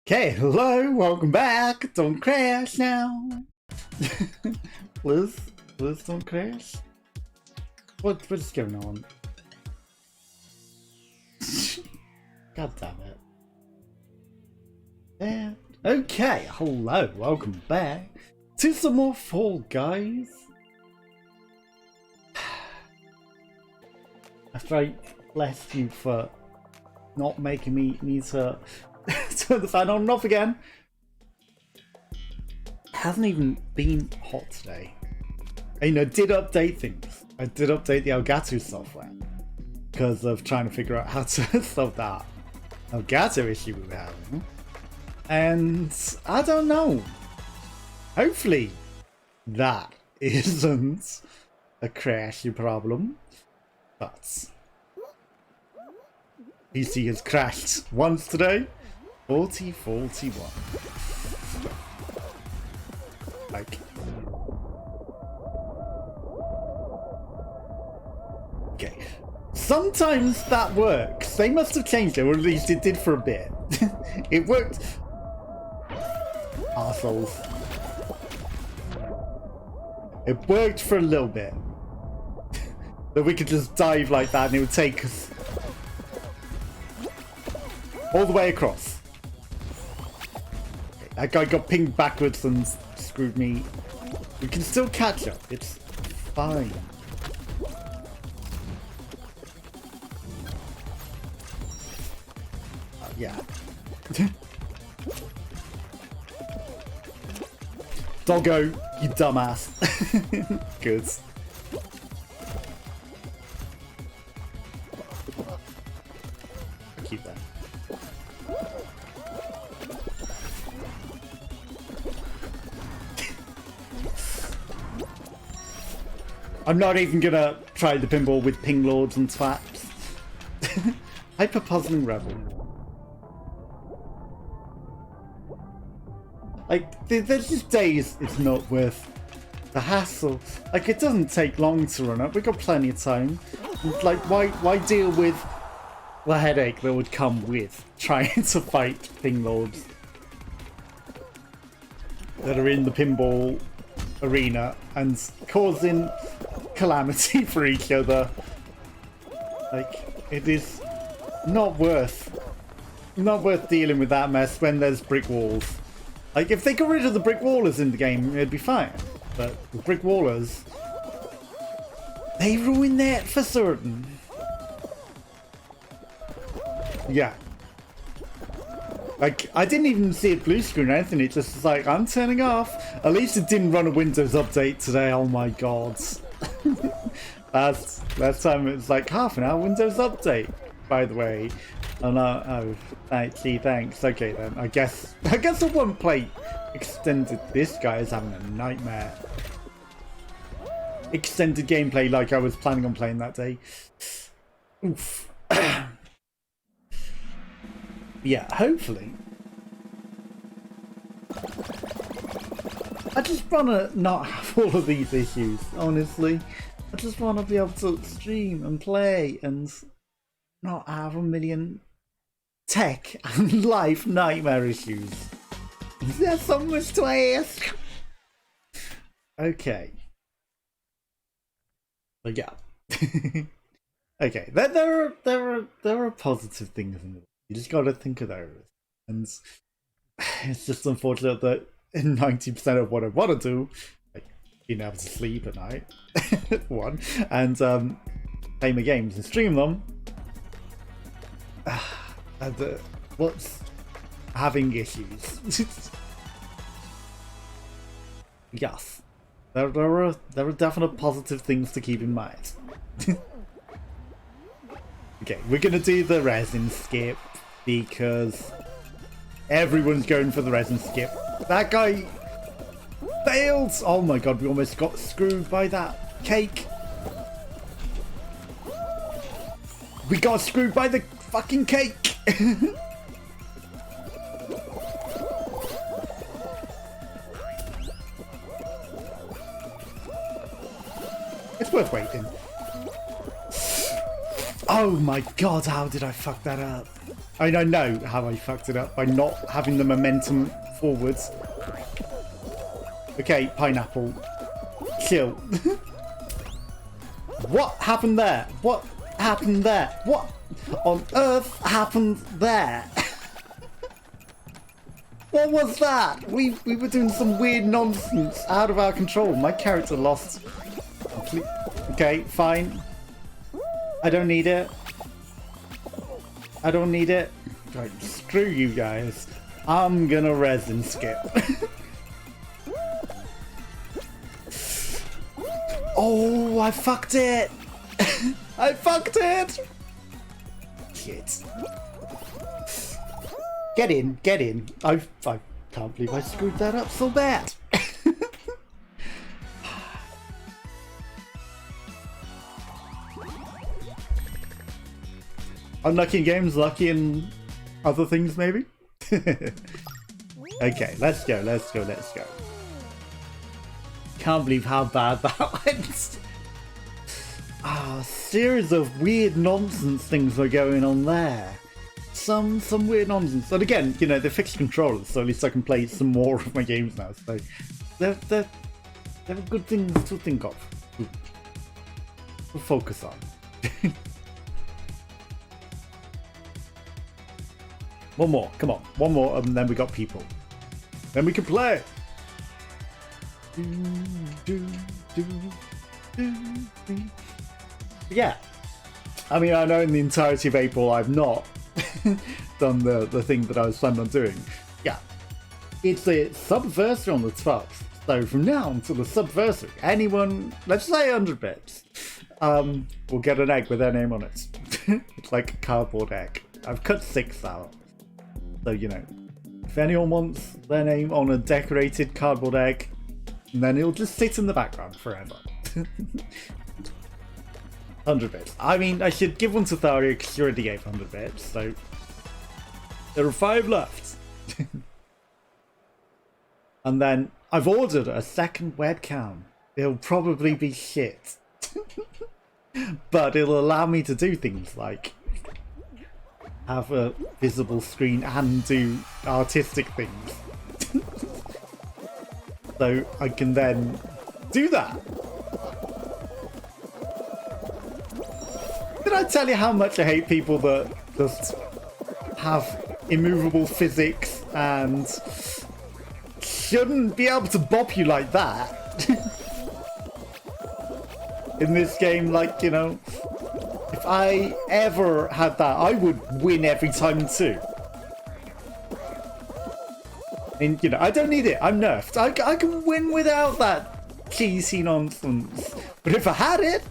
Okay, hello, welcome back. Don't crash now. Please don't crash. What's going on? God damn it. Yeah. Okay, hello, welcome back to some more Fall Guys. After I blessed you for not making me need to turn the fan on and off again. It hasn't even been hot today. I did update things. I did update the Elgato software because of trying to figure out how to solve that Elgato issue we were having. And I don't know. Hopefully that isn't a crashy problem. But PC has crashed once today. 4041. Like. Okay. Sometimes that works. They must have changed it, or at least it did for a bit. It worked. Arseholes. It worked for a little bit. That we could just dive like that and it would take us all the way across. That guy got pinged backwards and screwed me. We can still catch up. It's fine. Yeah. Doggo, you dumbass. Good. Keep that. I'm not even gonna try the pinball with ping lords and twaps. Hyper puzzling rebel. Like, there's just days it's not worth the hassle. Like, it doesn't take long to run up. We've got plenty of time. Like, why deal with the headache that would come with trying to fight ping lords that are in the pinball arena and causing calamity for each other? Like, it is not worth dealing with that mess when there's brick walls. Like, if they got rid of the brick wallers in the game, it'd be fine. But the brick wallers, they ruin that for certain. Yeah. Like, I didn't even see it blue screen or anything. It just was like, I'm turning off. At least it didn't run a Windows update today. Oh my god. Last time it was like half an hour Windows update, by the way. Oh, actually, thanks. Okay then. I guess I won't play extended. This guy is having a nightmare. Extended gameplay like I was planning on playing that day. Oof. Yeah, hopefully. I just want to not have all of these issues, honestly. I just want to be able to stream and play and not have a million tech and life nightmare issues. Is there so much to ask? Okay. But yeah. Okay, there are positive things in it. You just gotta think of those. And it's just unfortunate that 90% of what I want to do, like being able to sleep at night, one, and play my games and stream them, what's having issues. Yes, there are definite positive things to keep in mind. Okay, we're gonna do the resin skip because everyone's going for the resin skip. That guy failed! Oh my god, we almost got screwed by that cake. We got screwed by the fucking cake! It's worth waiting. Oh my god, how did I fuck that up? I know how I fucked it up by not having the momentum forwards. Okay, pineapple. Chill. What happened there? What happened there? What on earth happened there? What was that? We were doing some weird nonsense out of our control. My character lost. Okay, fine. I don't need it. I don't need it. Right, screw you guys. I'm gonna resin skip. Oh, I fucked it. I fucked it. Shit. Get in, get in. I can't believe I screwed that up so bad. Unlucky in games, lucky in other things, maybe? Okay, let's go, let's go, let's go. Can't believe how bad that went. A series of weird nonsense things were going on there. Some weird nonsense. But again, you know, they fixed controllers, so at least I can play some more of my games now. So they're good things to think of. To focus on. One more, come on. One more, and then we got people. Then we can play. Yeah. I mean, I know in the entirety of April I've not done the thing that I was planning on doing. Yeah. It's a subversary on the 12th. So from now until the subversary, anyone, let's say 100 bits, will get an egg with their name on it. It's like a cardboard egg. I've cut 6 out. So, you know, if anyone wants their name on a decorated cardboard egg, then it'll just sit in the background forever. 100 bits. I mean, I should give one to Tharia because she already gave 100 bits, so there are 5 left. And then I've ordered a second webcam. It'll probably be shit. But it'll allow me to do things like have a visible screen and do artistic things. So I can then do that. Did I tell you how much I hate people that just have immovable physics and shouldn't be able to bop you like that? In this game, like, you know, if I ever had that, I would win every time too. And, you know, I don't need it. I'm nerfed. I can win without that cheesy nonsense. But if I had it,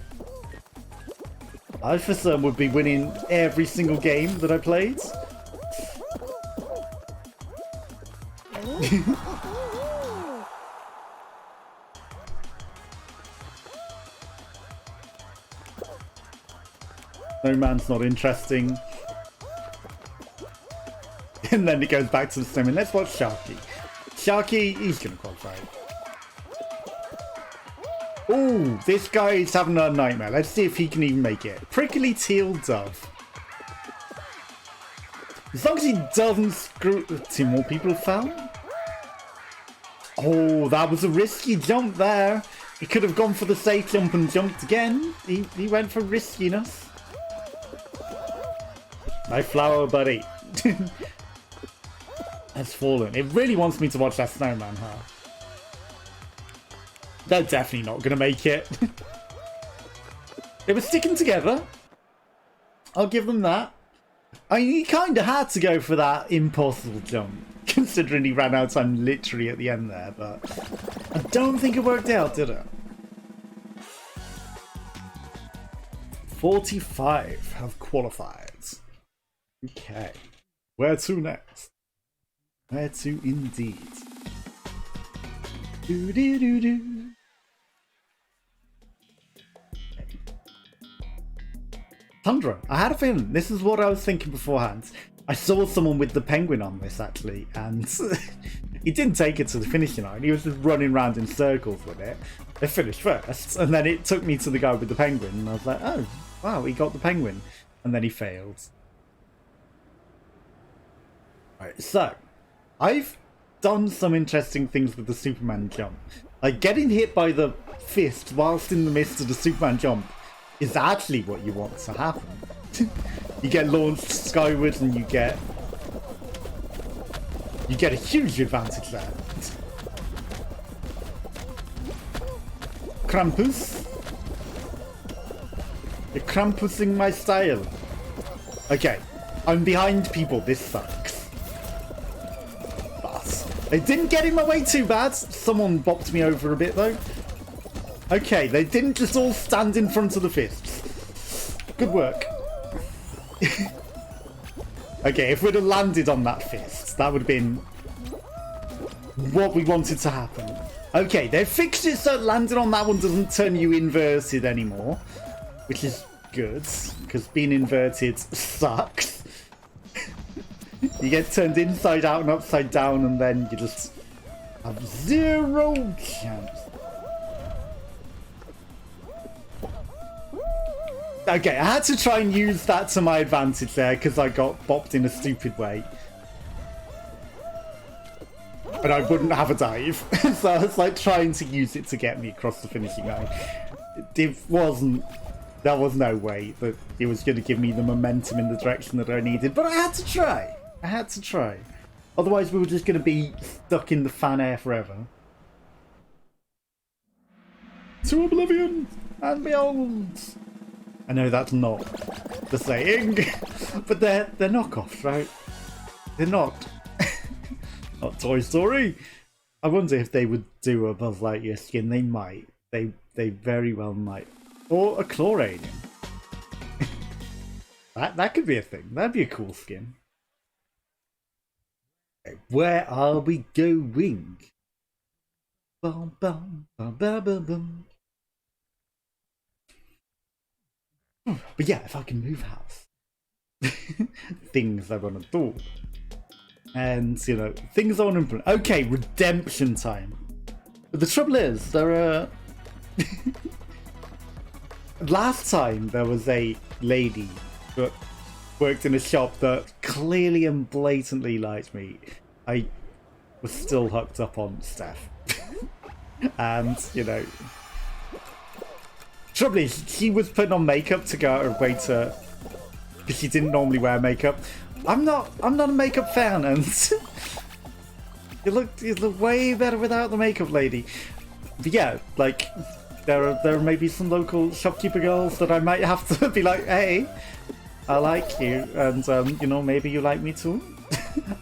I for some would be winning every single game that I played. No man's not interesting. And then it goes back to the swimming. Let's watch Sharky. Sharky, he's going to qualify. Oh, this guy is having a nightmare. Let's see if he can even make it. Prickly teal dove. As long as he doesn't screw... 2 more people fell? Oh, that was a risky jump there. He could have gone for the safe jump and jumped again. He went for riskiness. My flower buddy. Has fallen. It really wants me to watch that snowman, huh? They're definitely not going to make it. They were sticking together. I'll give them that. I mean, he kind of had to go for that impossible jump, considering he ran out of time literally at the end there, but I don't think it worked out, did it? 45 have qualified. Okay. Where to next? Where to indeed? Do. Tundra. I had a feeling. This is what I was thinking beforehand. I saw someone with the penguin on this actually, and he didn't take it to the finishing line. He was just running around in circles with it. They finished first, and then it took me to the guy with the penguin, and I was like, oh, wow, he got the penguin. And then he failed. Right, so I've done some interesting things with the Superman jump. Like getting hit by the fist whilst in the midst of the Superman jump is actually what you want to happen. You get launched skyward and you get a huge advantage there. Krampus. You're Krampusing my style. Okay, I'm behind people, this sucks. But they didn't get in my way too bad. Someone bopped me over a bit though. Okay, they didn't just all stand in front of the fists. Good work. Okay, if we'd have landed on that fist, that would have been what we wanted to happen. Okay, they fixed it so landing on that one doesn't turn you inverted anymore, which is good, because being inverted sucks. You get turned inside out and upside down, and then you just have zero chance. Okay, I had to try and use that to my advantage there, because I got bopped in a stupid way. But I wouldn't have a dive, so I was like trying to use it to get me across the finishing line. It wasn't, there was no way that it was going to give me the momentum in the direction that I needed, but I had to try. I had to try. Otherwise we were just going to be stuck in the fan air forever. To oblivion and beyond. I know that's not the saying, but they're knockoffs, right? They're not. Not Toy Story. I wonder if they would do a Buzz Lightyear skin. They might. They very well might. Or a Chlorine. that could be a thing. That'd be a cool skin. Okay, where are we going? Bum, bum, bum, bum, bum, bum. But yeah, if I can move house. Things I want to do. And, you know, things I want to implement. Okay, redemption time. But the trouble is, there are... Last time, there was a lady that worked in a shop that clearly and blatantly liked me. I was still hooked up on Steph. And, you know... Trouble is, she was putting on makeup to go out of her way to... Because she didn't normally wear makeup. I'm not a makeup fan, and you look way better without the makeup, lady. But yeah, like there are maybe some local shopkeeper girls that I might have to be like, hey, I like you, and you know, maybe you like me too.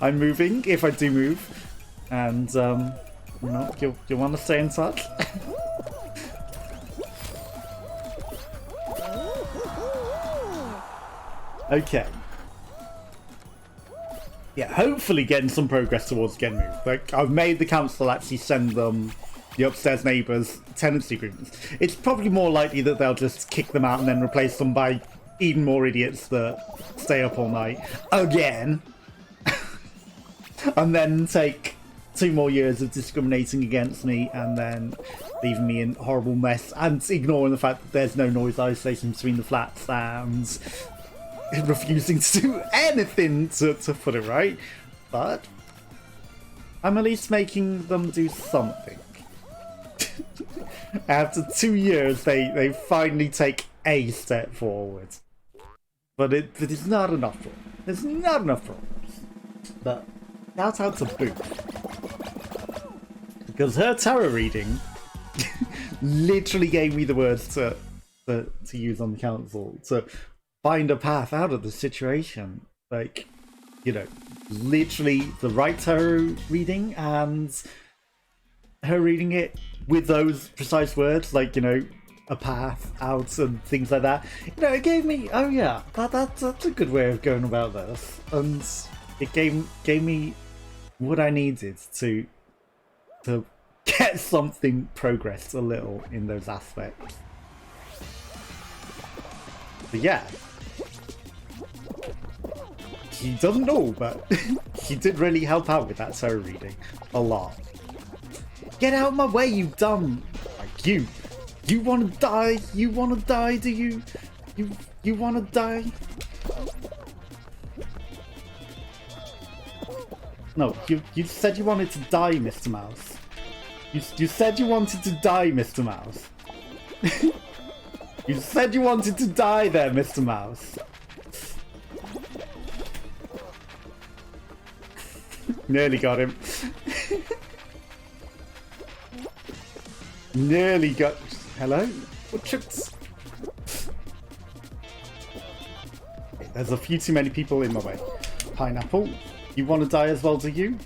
I'm moving if I do move, and you know, you want to stay in touch. Okay. Yeah, hopefully getting some progress towards getting moved. Like, I've made the council actually send them, the upstairs neighbours, tenancy agreements. It's probably more likely that they'll just kick them out and then replace them by even more idiots that stay up all night again. And then take 2 more years of discriminating against me and then leaving me in horrible mess and ignoring the fact that there's no noise isolation between the flats and refusing to do anything to put it right. But I'm at least making them do something. After 2 years, they finally take a step forward. But it's not enough for them. There's not enough progress. But shout out to Boo. Because her tarot reading literally gave me the words to use on the council to find a path out of the situation. Like, you know, literally the right tarot reading and her reading it with those precise words, like, you know, a path out and things like that. You know, it gave me, oh yeah, that's a good way of going about this. And it gave me what I needed to get something progressed a little in those aspects. But yeah, he doesn't know, but he did really help out with that tarot reading a lot. Get out of my way, you dumb! Like, you want to die? You want to die? Do you? You want to die? No, you said you wanted to die, Mr. Mouse. You said you wanted to die, Mr. Mouse. You said you wanted to die there, Mr. Mouse. Nearly got him. Nearly got... Hello? What chips? There's a few too many people in my way. Pineapple, you want to die as well, do you?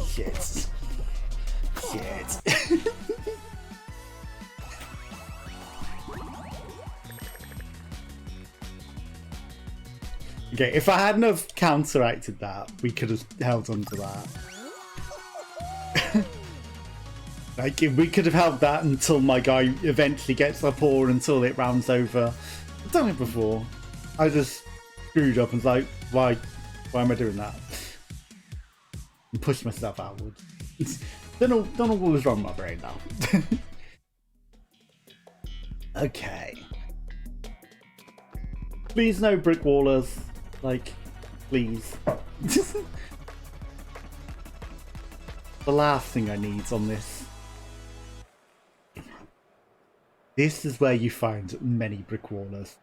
Shit. Shit. Okay, if I hadn't have counteracted that, we could have held on to that. Like, if we could have held that until my guy eventually gets up or until it rounds over. I've done it before. I just screwed up and was like, why am I doing that? And pushed myself outwards. Don't know what was wrong with my brain now. Okay. Please no brick wallers. Like, please. The last thing I need on this. This is where you find many brick wallers.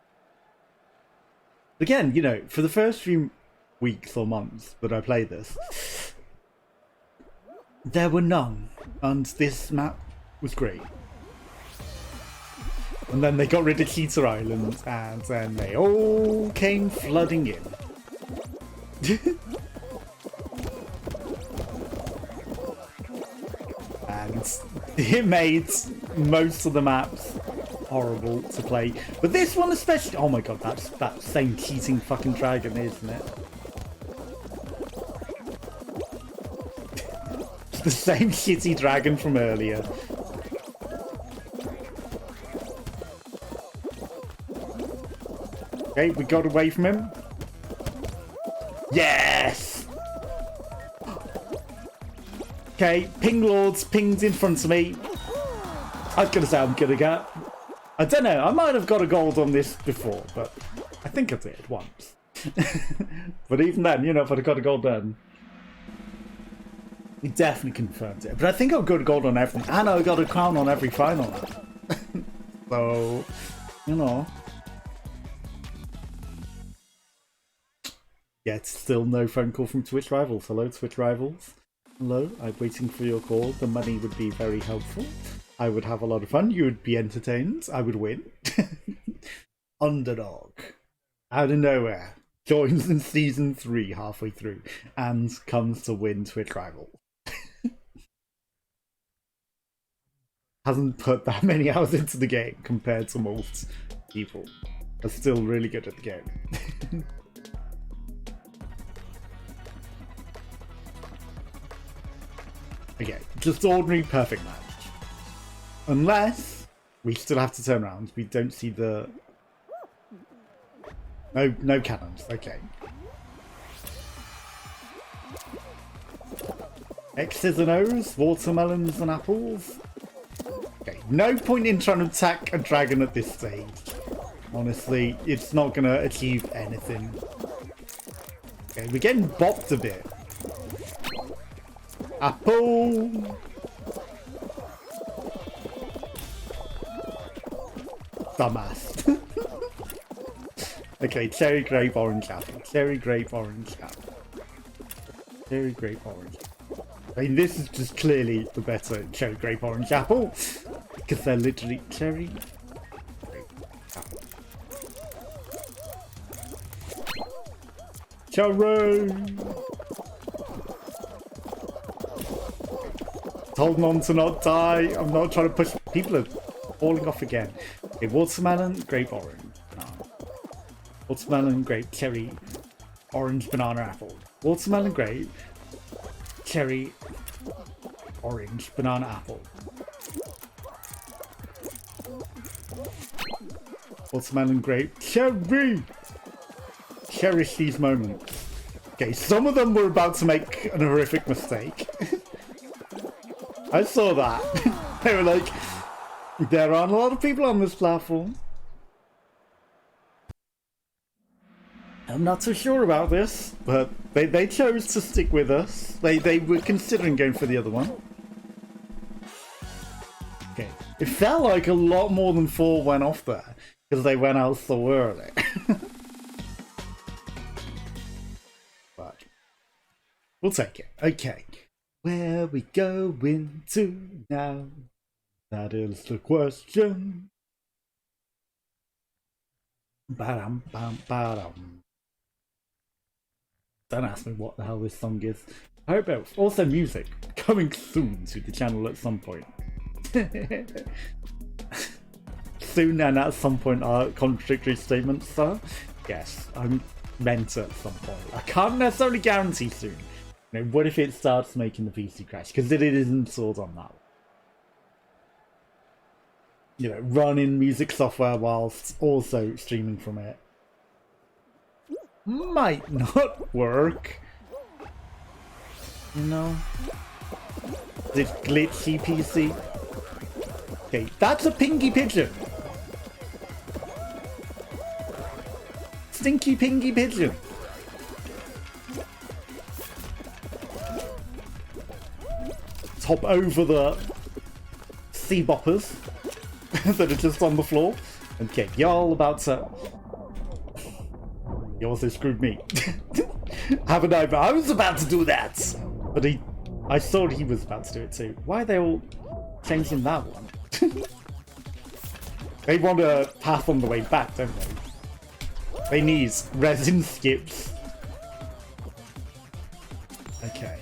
Again, you know, for the first few weeks or months that I played this, there were none, and this map was great. And then they got rid of Cheetah Island, and then they all came flooding in. And it made most of the maps horrible to play. But this one especially... Oh my god, that's that same cheating fucking dragon, isn't it? It's the same shitty dragon from earlier. Okay, we got away from him. Yes! Okay, ping lords pinged in front of me. I was gonna say I'm gonna get... I don't know, I might have got a gold on this before, but I think I did once. But even then, you know, if I'd have got a gold then, we definitely confirmed it. But I think I got a gold on everything, and I got a crown on every final map. So, you know. Yet still no phone call from Twitch Rivals. Hello, Twitch Rivals. Hello, I'm waiting for your call. The money would be very helpful. I would have a lot of fun. You would be entertained. I would win. Underdog. Out of nowhere. Joins in season 3 halfway through. And comes to win Twitch Rivals. Hasn't put that many hours into the game compared to most people. Are still really good at the game. Okay, just ordinary perfect match. Unless we still have to turn around. We don't see the... No cannons. Okay. X's and O's, watermelons and apples. Okay, no point in trying to attack a dragon at this stage. Honestly, it's not going to achieve anything. Okay, we're getting bopped a bit. Apple! Dumbass. Okay, cherry, grape, orange, apple. Cherry, grape, orange, apple. Cherry, grape, orange. I mean, this is just clearly the better cherry, grape, orange, apple. Because they're literally cherry, grape, apple. Cherry! Holding on to not die. I'm not trying to push. People are falling off again. Okay, watermelon, grape, orange. Watermelon, grape, cherry, orange, banana, apple. Watermelon, grape, cherry, orange, banana, apple. Watermelon, grape, cherry. Cherish these moments. Okay, some of them were about to make an horrific mistake. I saw that. They were like, there aren't a lot of people on this platform. I'm not too sure about this, but they chose to stick with us. They were considering going for the other one. Okay. It felt like a lot more than 4 went off there, because they went out so early. But we'll take it. Okay. Where we going to now? That is the question. Ba-dum, bam, ba-dum. Don't ask me what the hell this song is. I hope it. Also, music coming soon to the channel at some point. Soon and at some point are contradictory statements, so yes, I'm meant at some point. I can't necessarily guarantee soon. You know, what if it starts making the PC crash? Because it is installed on that. You know, running music software whilst also streaming from it might not work. You know? The glitchy PC. Okay, that's a pinky pigeon. Stinky pinky pigeon. Let's hop over the sea boppers that are just on the floor. Okay, y'all about to... You also screwed me. Haven't I? But I was about to do that. But I thought he was about to do it too. Why are they all changing that one? They want a path on the way back, don't they? They need resin skips. Okay.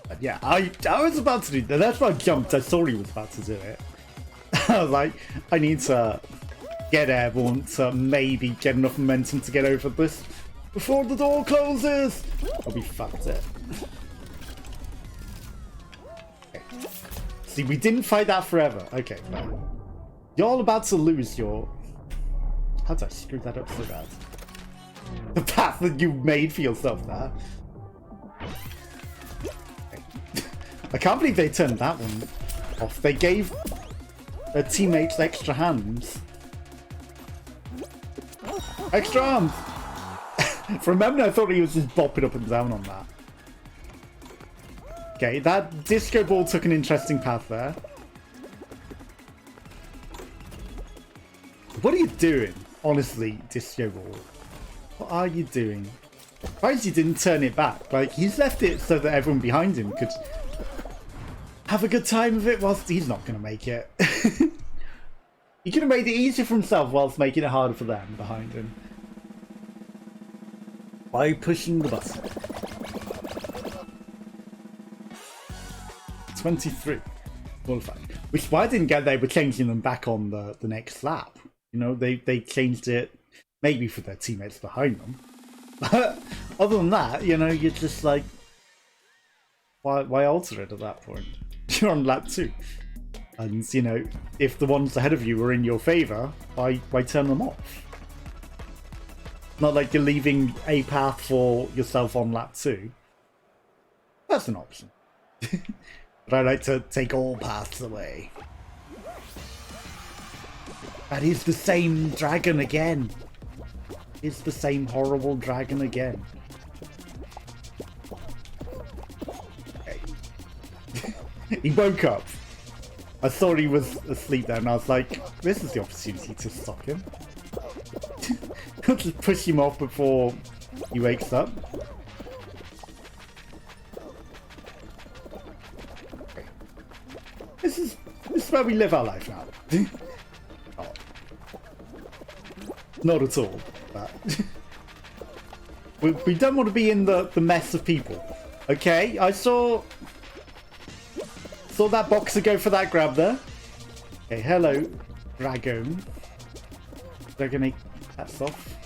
But yeah, I was about to do that. That's why I jumped. I saw he was about to do it. I was like, I need to get airborne to maybe get enough momentum to get over this before the door closes. I'll be fucked it. Okay. See, we didn't fight that forever. Okay, no. You're all about to lose your... How did I screw that up so bad? The path that you made for yourself there. Okay. I can't believe they turned that one off. They gave their teammates extra hands. Extra arms! For a moment I thought he was just bopping up and down on that. Okay, that disco ball took an interesting path there. What are you doing? Honestly, disco ball. What are you doing? Surprised you didn't turn it back. Like, he's left it so that everyone behind him could have a good time with it whilst he's not going to make it. He could have made it easier for himself whilst making it harder for them behind him. By pushing the button. 23. Qualified. Which is why I didn't get they were changing them back on the next lap. You know, they changed it maybe for their teammates behind them. But other than that, you know, you're just like, why alter it at that point? You're on lap 2. And, you know, if the ones ahead of you are in your favour, why turn them off? Not like you're leaving a path for yourself on lap 2. That's an option. But I like to take all paths away. That is the same dragon again. It's the same horrible dragon again. Okay. He woke up. I thought he was asleep there, and I was like, this is the opportunity to stop him. Just push him off before he wakes up. Okay. This is where we live our life now. Oh. Not at all. But we don't want to be in the mess of people. Okay, I saw that boxer go for that grab there. Okay, hello, dragon. They're gonna that's off.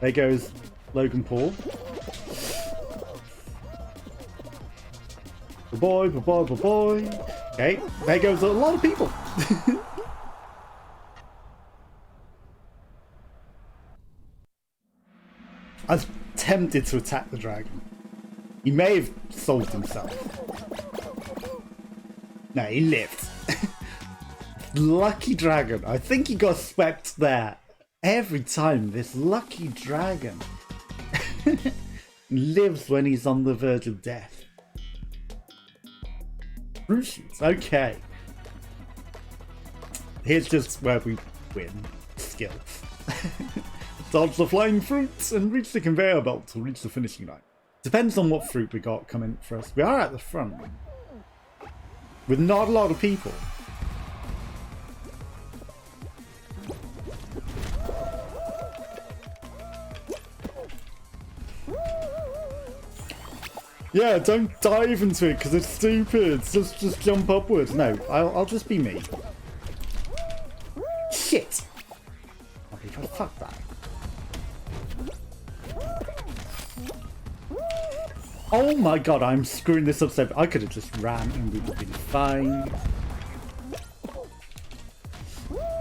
There goes Logan Paul. Boy. Okay, there goes a lot of people. I was tempted to attack the dragon. He may have solved himself. No, he lived. lucky dragon. I think he got swept there every time. This lucky dragon lives when he's on the verge of death. Fruitions, okay. Here's just where we win. Skill. Dodge the flying fruits and reach the conveyor belt to reach the finishing line. Depends on what fruit we got coming for us. We are at the front. With not a lot of people. Yeah, don't dive into it because it's stupid. Just jump upwards. No, I'll just be me. Shit! Okay, fuck that. Oh my god, I'm screwing this up so I could have just ran and we would have been fine.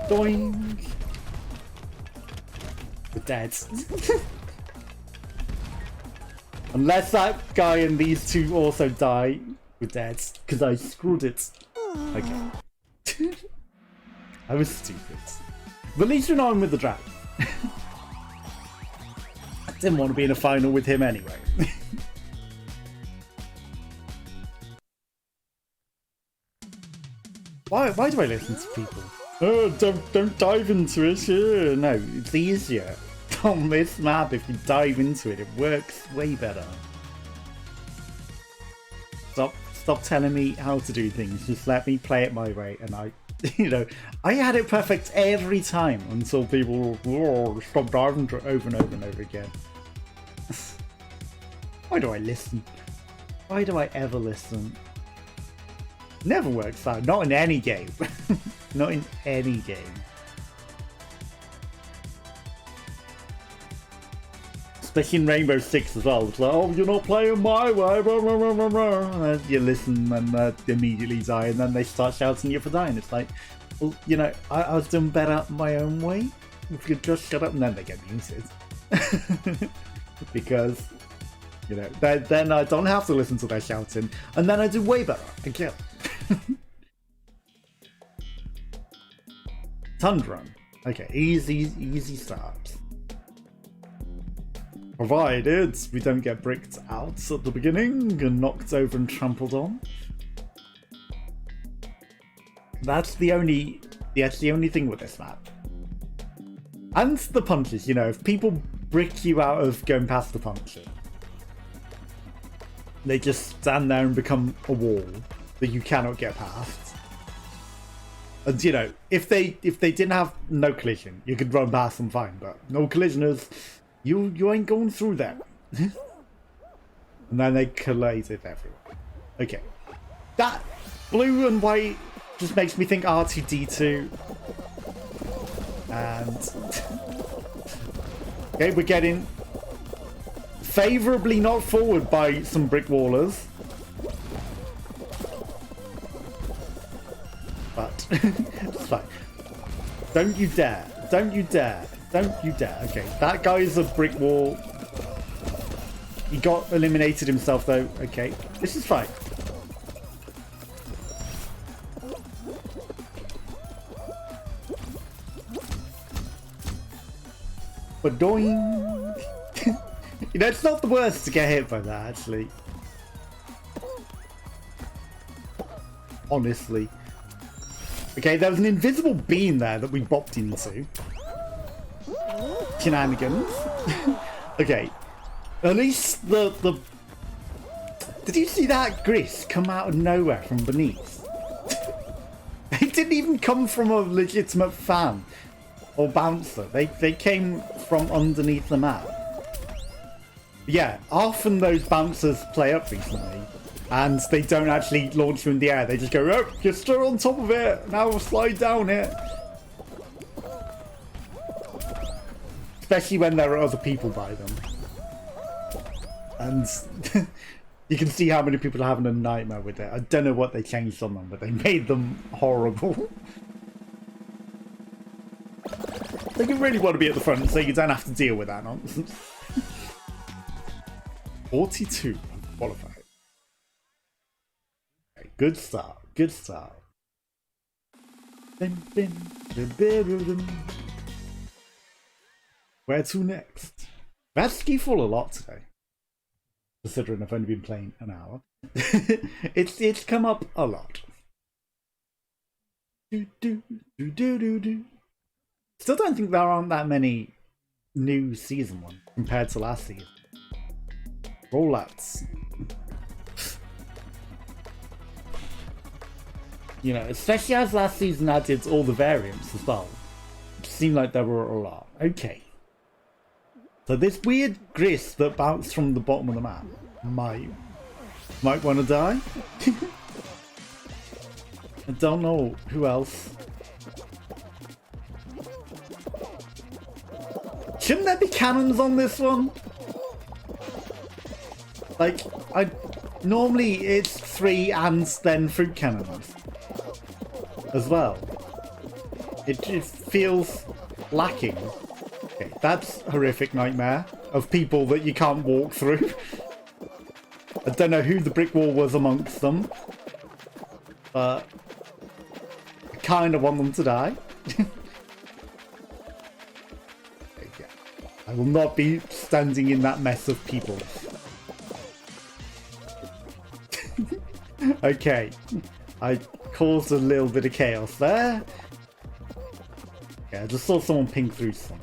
Doink! We're dead. Unless that guy and these two also die, we're dead. Because I screwed it. Okay. I was stupid. But at least we're not in with the dragon. I didn't want to be in a final with him anyway. Why do I listen to people? Oh, don't dive into it. Yeah. No, it's easier. On this map, if you dive into it, it works way better. Stop telling me how to do things. Just let me play it my way, and I, I had it perfect every time until people stop diving over and over and over again. Why do I listen? Why do I ever listen? Never works out. Not in any game. Not in any game. Especially in Rainbow Six as well. It's like, oh, you're not playing my way. And you listen and immediately die, and then they start shouting you for dying. It's like, well, I was doing better my own way. If you could just shut up, and then they get muted. Because, then I don't have to listen to their shouting, and then I do way better again. Tundra. Okay, easy start. Provided we don't get bricked out at the beginning and knocked over and trampled on. That's the only thing with this map. And the punches, if people brick you out of going past the punches, they just stand there and become a wall that you cannot get past. And if they didn't have no collision, you could run past them fine, but no collisioners, you ain't going through that. And then they collided everywhere. Okay. That blue and white just makes me think R2-D2. And okay, we're getting favourably knocked forward by some brick wallers. But it's fine. Don't you dare. Don't you dare. Don't you dare. Okay, that guy's a brick wall. He got eliminated himself though. Okay, this is fine. But doing. It's not the worst to get hit by that, actually. Honestly. Okay, there was an invisible beam there that we bopped into. Shenanigans. Okay. At least the... Did you see that grease come out of nowhere from beneath? It didn't even come from a legitimate fan or bouncer. They came from underneath the map. Yeah, often those bouncers play up recently. And they don't actually launch you in the air. They just go, oh, you're still on top of it. Now we'll slide down it. Especially when there are other people by them. And you can see how many people are having a nightmare with it. I don't know what they changed on them, but they made them horrible. Like, you really want to be at the front so you don't have to deal with that nonsense. 42 qualified. Good start. Good start. Where to next? I've had ski fall a lot today, considering I've only been playing an hour. it's come up a lot. Still don't think there aren't that many new season ones compared to last season. Rollouts. You know, especially as last season added all the variants as well. It seemed like there were a lot. Okay. So this weird grist that bounced from the bottom of the map might want to die. I don't know who else. Shouldn't there be cannons on this one? Like, normally it's 3 and then fruit cannons as well. It feels lacking. Okay, that's a horrific nightmare of people that you can't walk through. I don't know who the brick wall was amongst them, but I kind of want them to die. Okay. I will not be standing in that mess of people. Okay, I caused a little bit of chaos there. Okay, I just saw someone ping through something.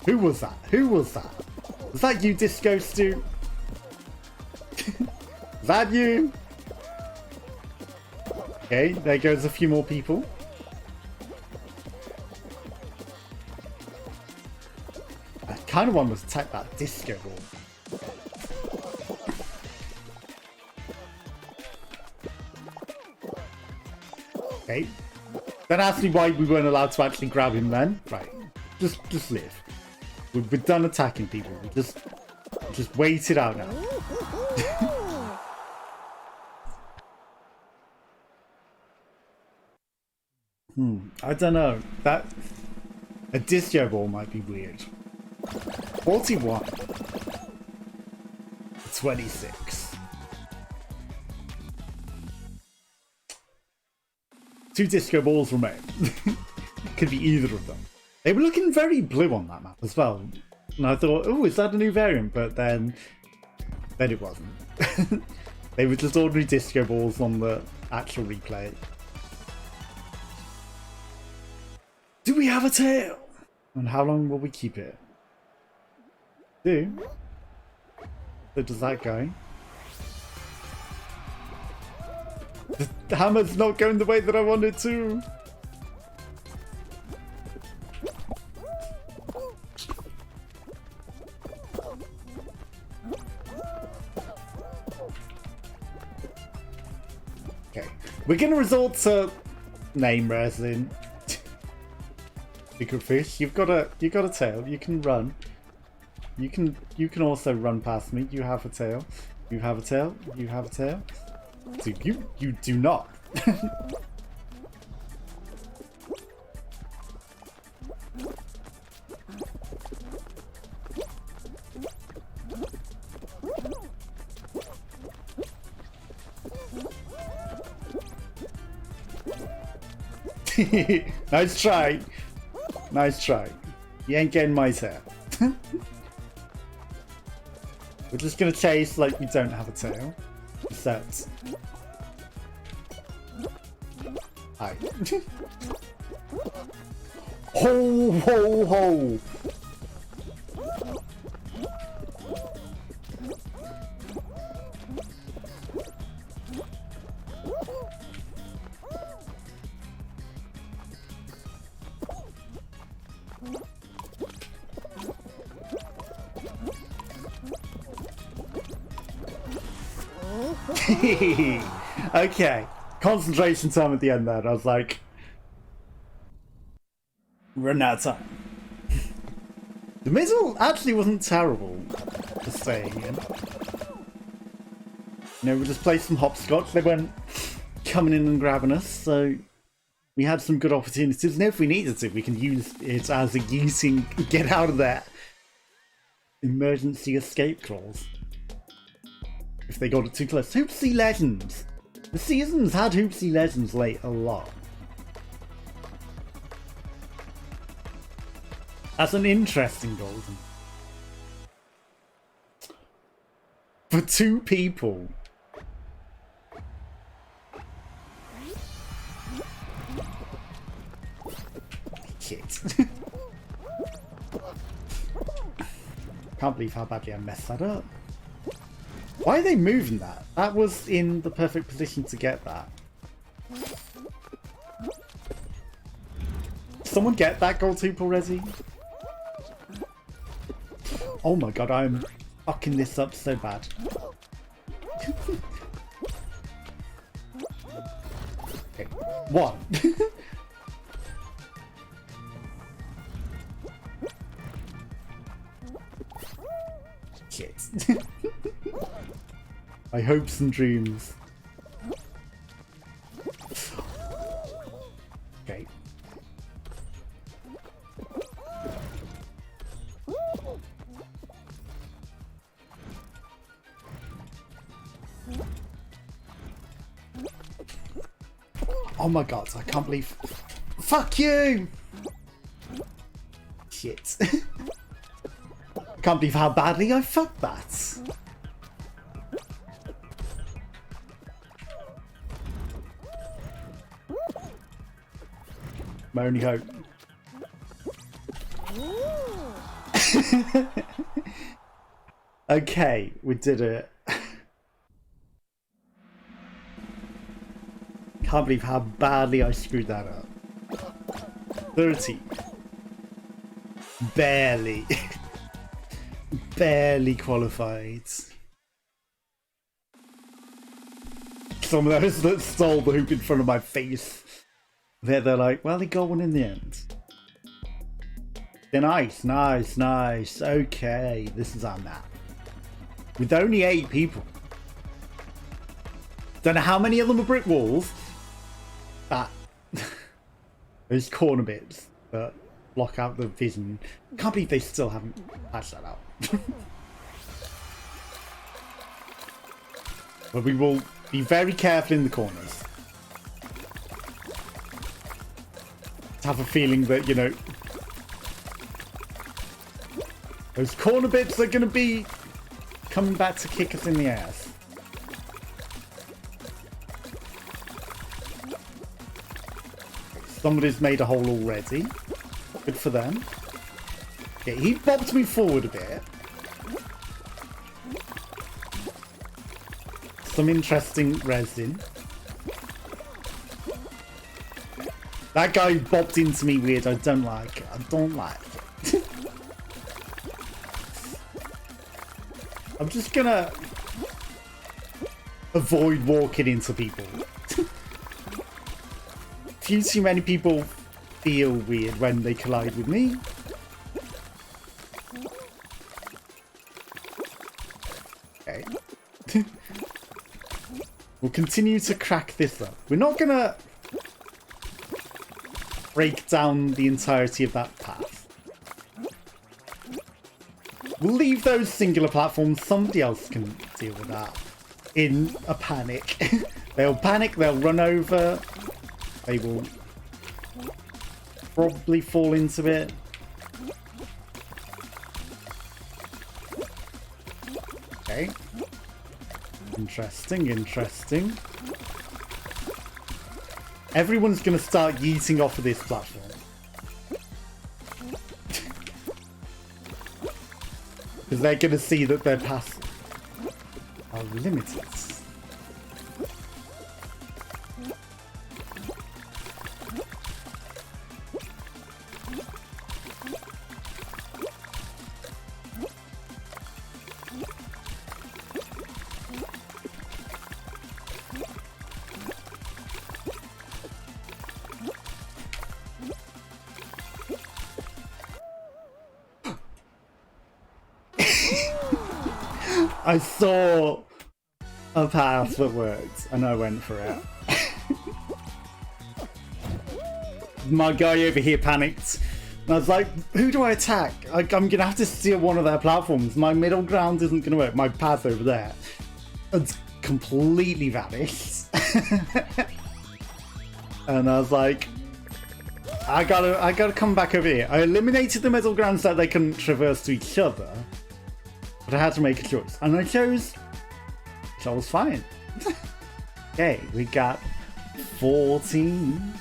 Who was that? Who was that? Was that you, Disco Stu? Is that you? Okay, there goes a few more people. I kind of want to attack that disco ball. Okay. Don't ask me why we weren't allowed to actually grab him then. Right. Just live. We're done attacking people. We just wait it out now. I don't know. That a disco ball might be weird. 41. 26. 2 disco balls remain. Could be either of them. They were looking very blue on that map as well. And I thought, oh, is that a new variant? But then it wasn't. They were just ordinary disco balls on the actual replay. Do we have a tail? And how long will we keep it? So does that go? The hammer's not going the way that I want it to. Okay, we're gonna resort to name resin. Secret fish, you've got a tail. You can run. You can also run past me. You have a tail. You have a tail. You have a tail. So you do not. Nice try. Nice try. You ain't getting my tail. We're just gonna chase like we don't have a tail. Except... Hi. Ho ho ho! Okay, concentration time at the end there. I was like, run out of time. The middle actually wasn't terrible, just saying. You know, we just played some hopscotch. They weren't coming in and grabbing us, so We had some good opportunities, and if we needed to, we can use it as a using get out of there emergency escape clause. If they got it too close. Hoopsie Legends! The season's had Hoopsie Legends late a lot. That's an interesting golden. For 2 people. Shit. Can't believe how badly I messed that up. Why are they moving that? That was in the perfect position to get that. Someone get that gold hoop already? Oh my god, I'm fucking this up so bad. Okay, 1. Shit. My hopes and dreams. Okay. Oh my god, I can't believe... Fuck you! Shit. I can't believe how badly I fucked that. My only hope. Okay, we did it. Can't believe how badly I screwed that up. 30. Barely. Barely qualified. Some of those that stole the hoop in front of my face. They're like, well, they got one in the end. They're nice, nice, nice. Okay, this is our map. With only 8 people. Don't know how many of them are brick walls. That those corner bits that block out the vision. Can't believe they still haven't patched that out. But we will be very careful in the corners. I have a feeling that, you know, those corner bits are going to be coming back to kick us in the ass. Somebody's made a hole already. Good for them. Okay, he bobbed me forward a bit. Some interesting resin. That guy bobbed into me weird. I don't like it. I don't like it. I'm just gonna avoid walking into people. Few too many people feel weird when they collide with me. Okay. We'll continue to crack this up. We're not gonna break down the entirety of that path. We'll leave those singular platforms. Somebody else can deal with that in a panic. They'll panic, they'll run over. They will probably fall into it. Okay. Interesting, interesting. Everyone's going to start yeeting off of this platform. Because they're going to see that their paths are limited. I saw a path that worked and I went for it. my guy over here panicked. And I was like, who do I attack? I'm going to have to steal one of their platforms. My middle ground isn't going to work. My path over there. It's completely vanished. And I was like, I gotta come back over here. I eliminated the middle ground so that they couldn't traverse to each other. But I had to make a choice. And I chose... So I was fine. Okay, we got 14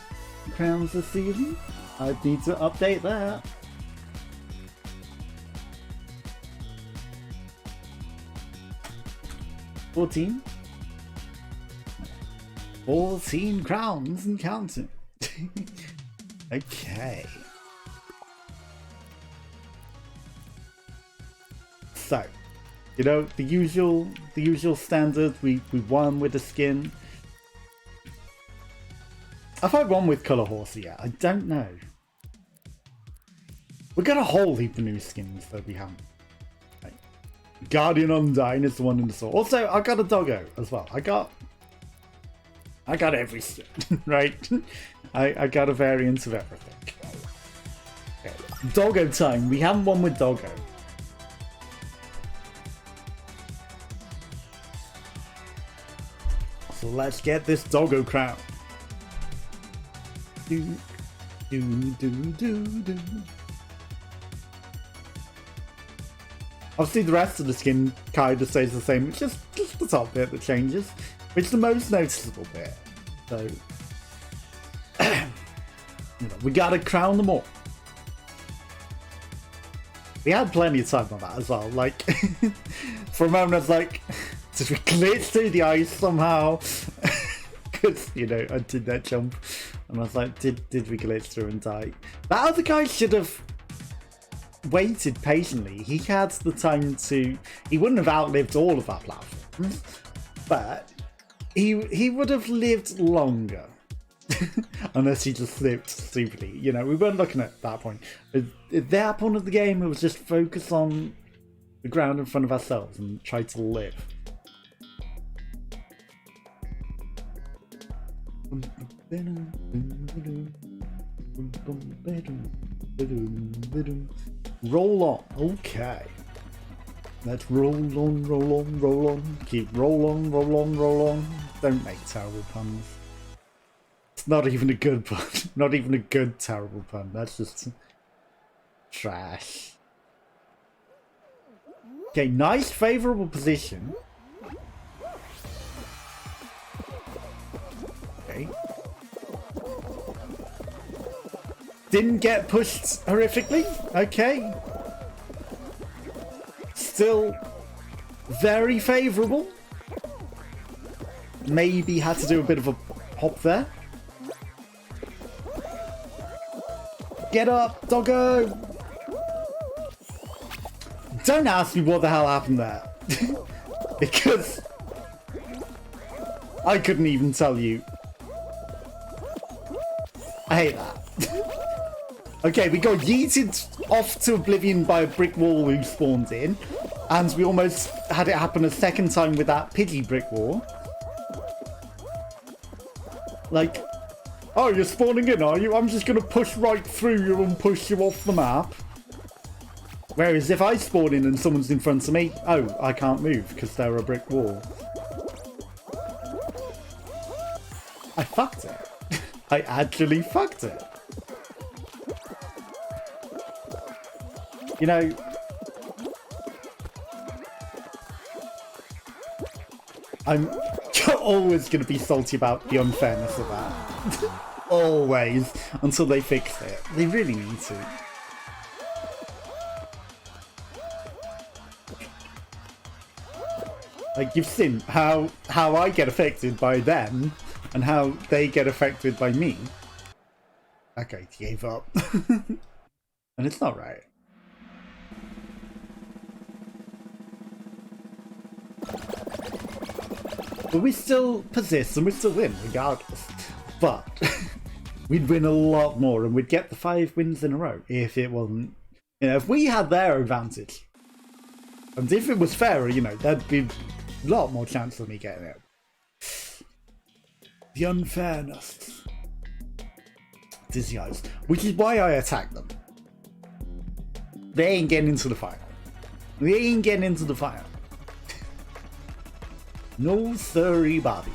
crowns this season. I need to update that. $14 crowns and counting. Okay. So, you know, the usual standard. We won with the skin. Have I won with Colour Horse yet? I don't know. We got a whole heap of new skins that we haven't. Like, Guardian Undyne is the one in the store. Also, I got a Doggo as well. I got every skin, right? I got a variant of everything. Okay. Doggo time. We haven't won with Doggo. So let's get this Doggo crown. Do, do, do, do, do. Obviously the rest of the skin kind of stays the same. It's just the top bit that changes, which is the most noticeable bit. So, you know, we gotta crown them all. We had plenty of time on that as well. Like, for a moment I was like, did we glitch through the ice somehow? Because, you know, I did that jump. And I was like, did we glitch through and die? That other guy should have waited patiently. He had the time to... He wouldn't have outlived all of our platforms. But he would have lived longer. Unless he just slipped stupidly. You know, we weren't looking at that point. At that point of the game, it was just focus on the ground in front of ourselves and try to live. Roll on. Okay. Let's roll on, roll on, roll on. Keep roll on, roll on, roll on. Don't make terrible puns. It's not even a good pun. Not even a good terrible pun. That's just trash. Okay, nice favourable position. Okay. Didn't get pushed horrifically. Okay. Still very favourable. Maybe had to do a bit of a hop there. Get up, Doggo! Don't ask me what the hell happened there. Because I couldn't even tell you. I hate that. Okay, we got yeeted off to oblivion by a brick wall who spawned in. And we almost had it happen a second time with that Pidgey brick wall. Like, oh, you're spawning in, are you? I'm just going to push right through you and push you off the map. Whereas if I spawn in and someone's in front of me, oh, I can't move because they're a brick wall. I fucked it. I actually fucked it. You know, I'm always going to be salty about the unfairness of that. Always. Until they fix it. They really need to. Like, you've seen how I get affected by them and how they get affected by me. That guy gave up. And it's not right. But we still persist and we still win regardless. But we'd win a lot more and we'd get the 5 wins in a row if it wasn't, you know, if we had their advantage. And if it was fairer, you know, there'd be a lot more chance of me getting it. The unfairness. Dizzy eyes. Which is why I attack them. They ain't getting into the fire. They ain't getting into the fire. No sirree, Bobby.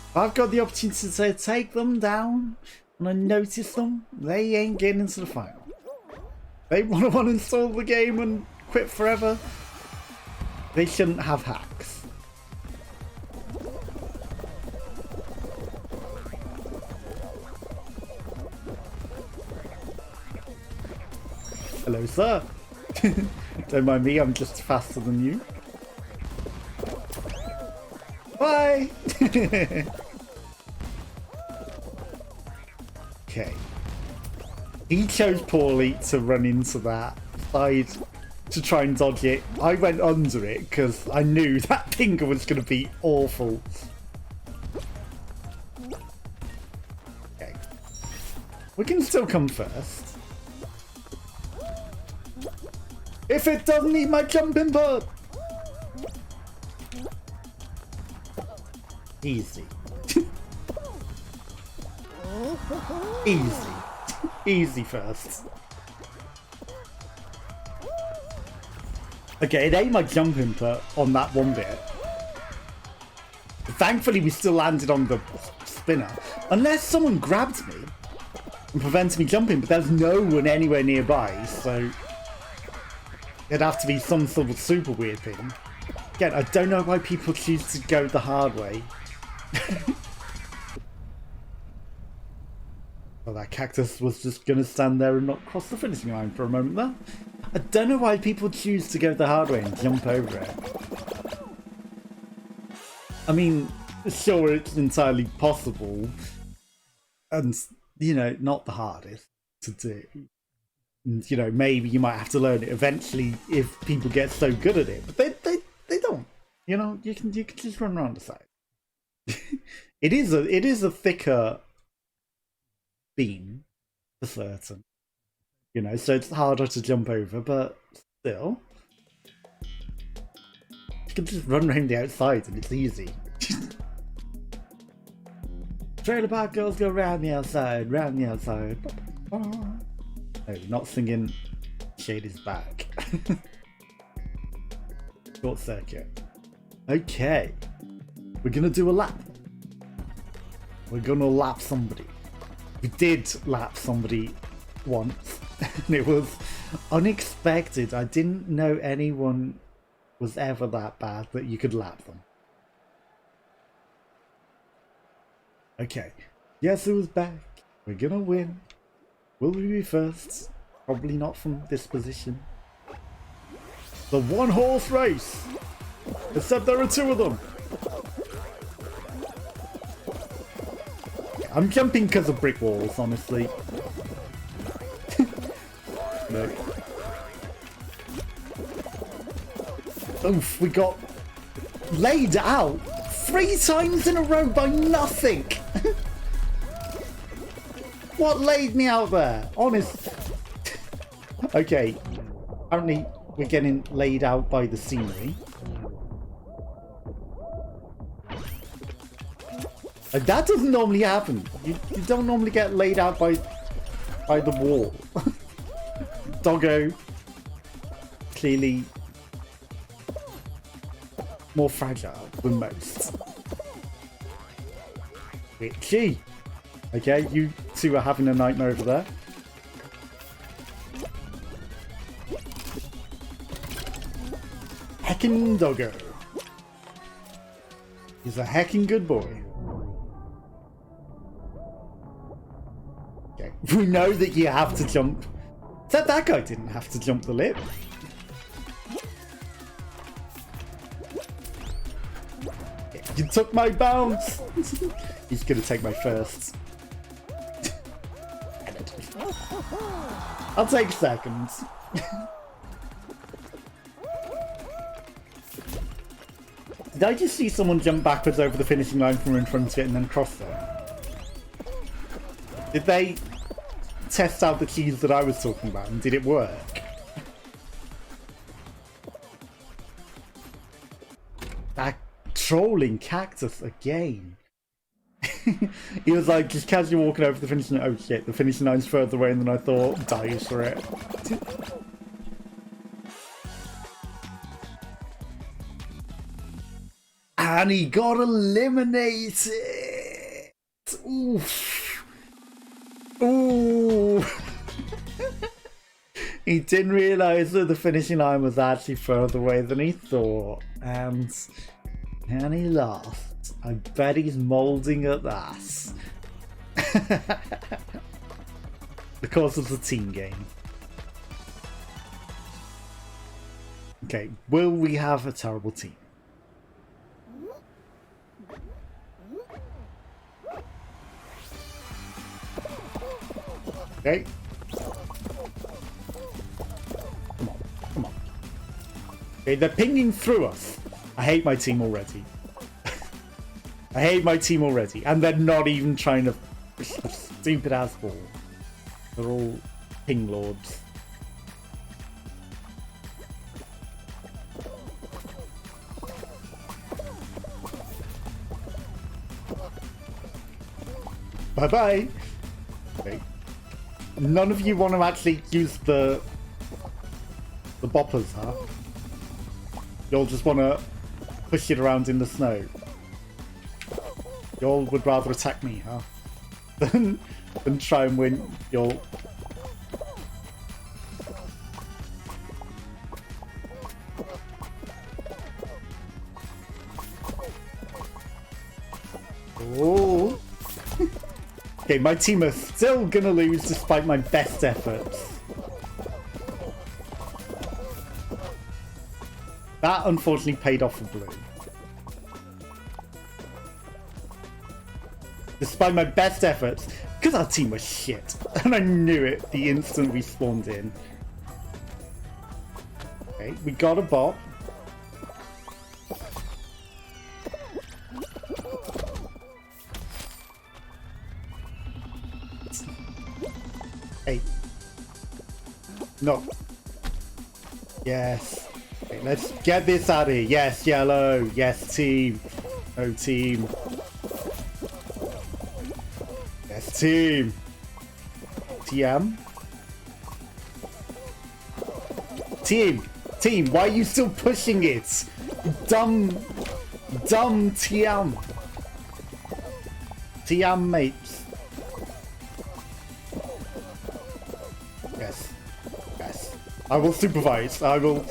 If I've got the opportunity to take them down and I notice them, they ain't getting into the fire. They want to uninstall the game and quit forever. They shouldn't have hacks. Hello, sir. Don't mind me, I'm just faster than you. Bye! Okay. He chose poorly to run into that side to try and dodge it. I went under it because I knew that finger was going to be awful. Okay. We can still come first. If it doesn't eat my jumping bird! Easy. Easy. Easy first. Okay, it ate my jump input on that one bit. Thankfully, we still landed on the spinner. Unless someone grabbed me and prevented me jumping, but there's no one anywhere nearby, so it'd have to be some sort of super weird thing. Again, I don't know why people choose to go the hard way. Well, that cactus was just going to stand there and not cross the finishing line for a moment there. I don't know why people choose to go the hard way and jump over it. I mean, sure, it's entirely possible. And, you know, not the hardest to do. And, you know, maybe you might have to learn it eventually if people get so good at it. But they don't. You know, you can just run around the side. It is a thicker beam for certain, you know, so it's harder to jump over, but still you can just run around the outside and it's easy. Trailer park girls go round the outside, round the outside. No, not singing Shade is Back. Short circuit. Okay, we're gonna do a lap. We're gonna lap somebody. We did lap somebody once, and it was unexpected. I didn't know anyone was ever that bad that you could lap them. Okay, yes, it was back. We're gonna win. Will we be first? Probably not from this position. The one-horse race! Except there are two of them! I'm jumping because of brick walls, honestly. No. Oof, we got laid out 3 times in a row by nothing. What laid me out there? Honest. Okay. Apparently we're getting laid out by the scenery. That doesn't normally happen. You don't normally get laid out by the wall. Doggo, clearly more fragile than most. Witchy. Okay, you two are having a nightmare over there. Heckin Doggo. He's a heckin' good boy. Okay, we know that you have to jump. Except that guy didn't have to jump the lip. Okay, you took my bounce. He's gonna take my first. I'll take seconds. Did I just see someone jump backwards over the finishing line from in front of it and then cross there? Did they test out the keys that I was talking about and did it work? That trolling cactus again. He was like, just casually walking over the finishing line. Oh shit, the finishing line's further away than I thought. Dies for it. And he got eliminated! Oof. Ooh. He didn't realise that the finishing line was actually further away than he thought. And he lost. I bet he's moulding at that. Because of the team game. Okay, will we have a terrible team? Okay. Come on, come on. Okay, they're pinging through us. I hate my team already. I hate my team already. And they're not even trying to push a stupid ass ball. They're all ping lords. Bye-bye. Okay. None of you want to actually use the boppers, huh? You'll just want to push it around in the snow. Y'all would rather attack me, huh? than try and win your... Oh. Okay, my team are still gonna lose despite my best efforts. That unfortunately paid off for blue. Despite my best efforts, because our team was shit. And I knew it the instant we spawned in. Okay, we got a bot. Hey. No. Yes. Okay, let's get this out of here. Yes, yellow. Yes, team. No team. Yes, team. TM. Team, why are you still pushing it? Dumb TM. TM mates. Yes. I will supervise. I will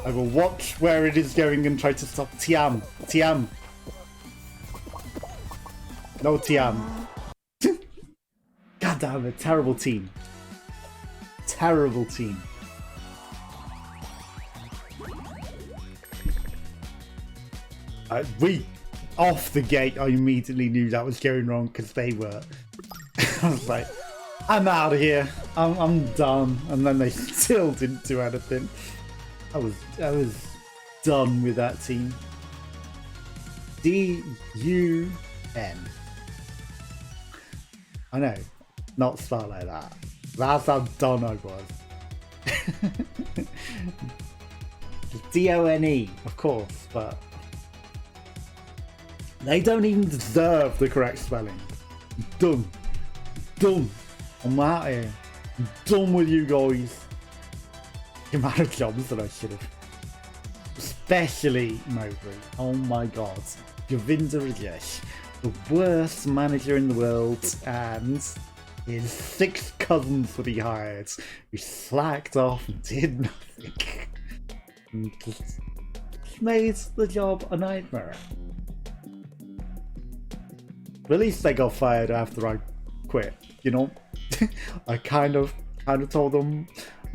watch where it is going and try to stop TM. No TM. God damn it, terrible team. Terrible team. We, off the gate, I immediately knew that was going wrong because they were. I was like, I'm out of here. I'm done. And then they still didn't do anything. I was done with that team. D-U-N. I know, not start like that. That's how done I was. D-O-N-E, of course, but they don't even deserve the correct spelling. Done. I'm out of here. I'm done with you guys. The amount of jobs that I should have. Especially Mowbray. Oh my god. Govinda Rajesh, the worst manager in the world, and his 6 cousins that he hired, who slacked off and did nothing. And just made the job a nightmare. But at least they got fired after I quit, you know? I kind of told them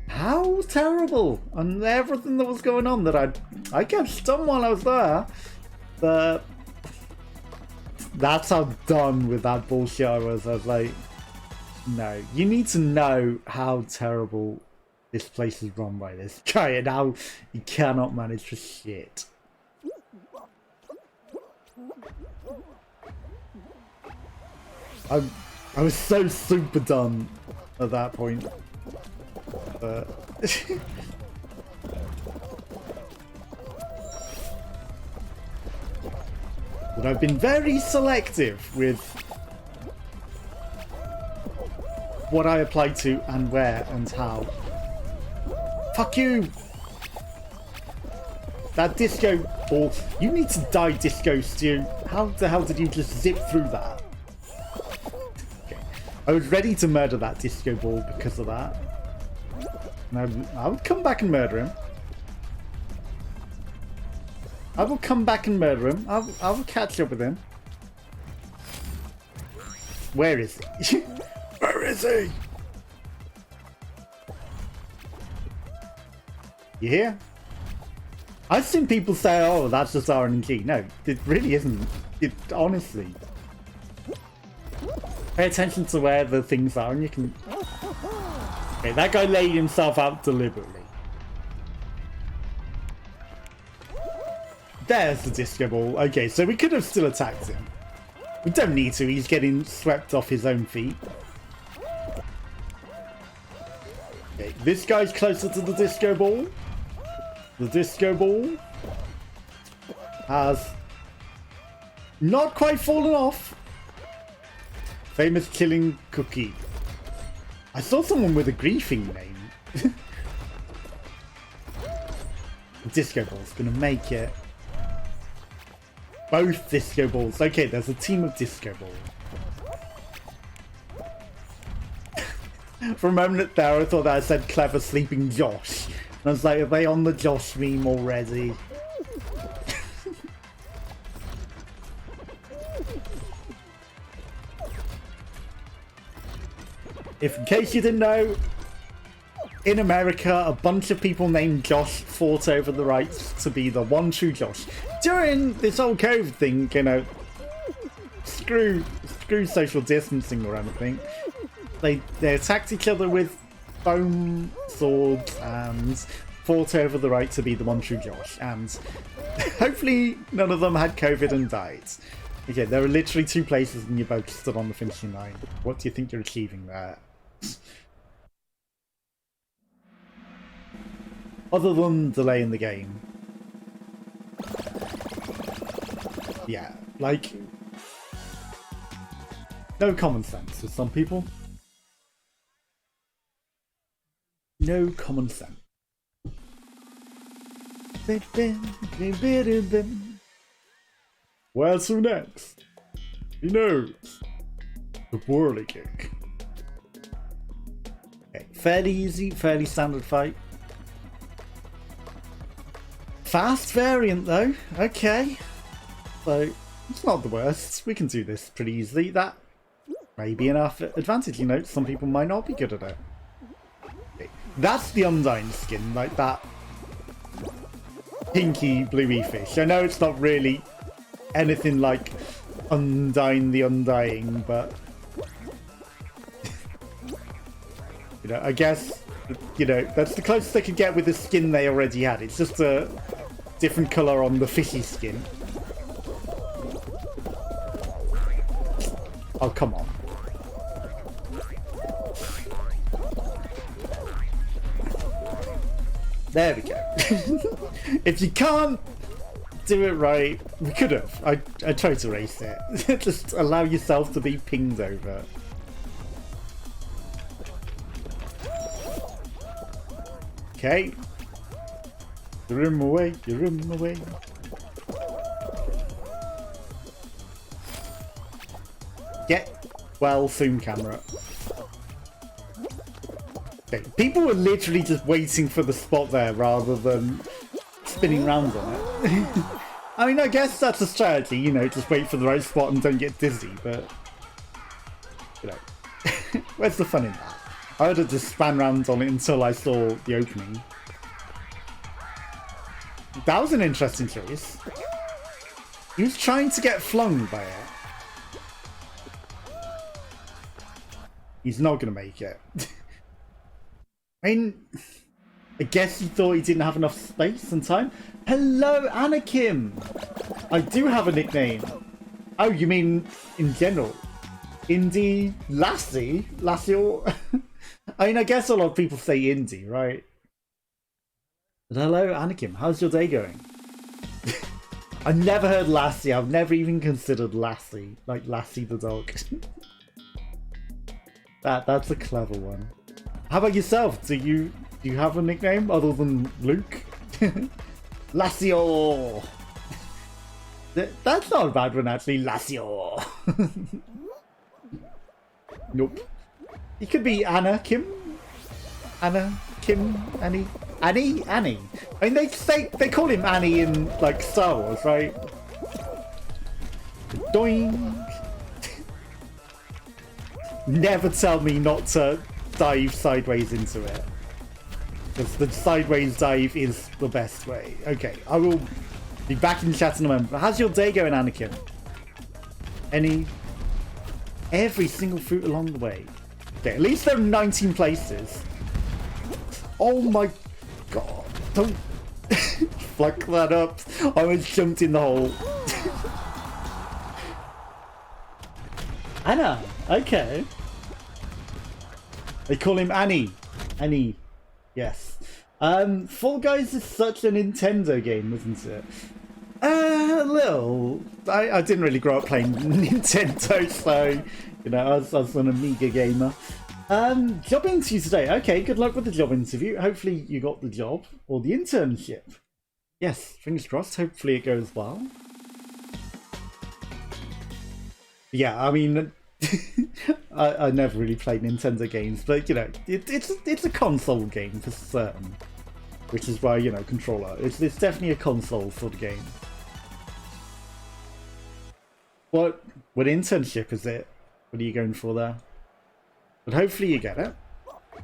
how terrible and everything that was going on that I kept done while I was there. But that's how done with that bullshit I was. I was like, no, you need to know how terrible this place is run by this guy and how he cannot manage for shit. I was so super done at that point. But But I've been very selective with what I apply to and where and how. Fuck you! That disco ball. You need to die, Disco Stew. How the hell did you just zip through that? Okay. I was ready to murder that disco ball because of that. And I would come back and murder him. I will come back and murder him. I will catch up with him. Where is he? Where is he? You hear? I've seen people say, oh, that's just RNG. No, it really isn't. It honestly. Pay attention to where the things are and you can... Okay, that guy laid himself out deliberately. There's the disco ball. Okay, so we could have still attacked him. We don't need to. He's getting swept off his own feet. Okay, this guy's closer to the disco ball. The disco ball has not quite fallen off. Famous killing cookie. I saw someone with a griefing name. Disco ball's gonna make it. Both disco balls. Okay, there's a team of disco balls. For a moment there, I thought that I said clever sleeping Josh. And I was like, are they on the Josh meme already? If, in case you didn't know, in America, a bunch of people named Josh fought over the rights to be the one true Josh. During this whole COVID thing, you know, screw social distancing or anything. They attacked each other with foam swords and fought over the right to be the one true Josh. And hopefully none of them had COVID and died. Okay, there are literally two places and you both stood on the finishing line. What do you think you're achieving there? Other than delaying the game. Yeah, like... no common sense with some people. No common sense. Where to next? He knows. The whirly kick. Okay, fairly easy, fairly standard fight. Fast variant though, okay. So, it's not the worst. We can do this pretty easily. That may be enough advantage, you know. Some people might not be good at it. Okay. That's the Undying skin, like that pinky bluey fish. I know it's not really anything like Undying the Undying, but you know, I guess, you know, that's the closest they could get with the skin they already had. It's just a different colour on the fishy skin. Oh, come on. There we go. If you can't do it right, we could have. I tried to race it. Just allow yourself to be pinged over. Okay. You're in my way. You're in my way. Get well, zoom camera. Okay. People were literally just waiting for the spot there rather than spinning round on it. I mean, I guess that's a strategy, you know, just wait for the right spot and don't get dizzy, but you know, where's the fun in that? I would have just span round on it until I saw the opening. That was an interesting choice. He was trying to get flung by it. He's not going to make it. I mean, I guess he thought he didn't have enough space and time. Hello, Anakin! I do have a nickname. Oh, you mean in general? Indie Lassie? Lassie? I mean, I guess a lot of people say indie, right? But hello, Anakin. How's your day going? I've never heard Lassie. I've never even considered Lassie. Like Lassie the dog. That's a clever one. How about yourself? Do you have a nickname other than Luke? Lassio. That's not a bad one actually. Lassio. Nope. It could be Anna Kim. Anna Kim Annie. Annie? Annie. I mean they call him Annie in like Star Wars, right? Doink. Never tell me not to dive sideways into it. Because the sideways dive is the best way. Okay, I will be back in chat in a moment. But how's your day going, Anakin? Every single fruit along the way. Okay, at least there are 19 places. Oh my god. Don't fuck that up. I almost jumped in the hole. Anna. Okay. They call him Annie. Annie. Yes. Fall Guys is such a Nintendo game, isn't it? A little. I didn't really grow up playing Nintendo, so, you know, I was an Amiga gamer. Job interview today. Okay, good luck with the job interview. Hopefully you got the job or the internship. Yes, fingers crossed. Hopefully it goes well. Yeah, I mean, I never really played Nintendo games, but you know, it's a console game for certain, which is why, you know, controller. It's definitely a console sort of game. What internship is it? What are you going for there? But hopefully you get it. Okay.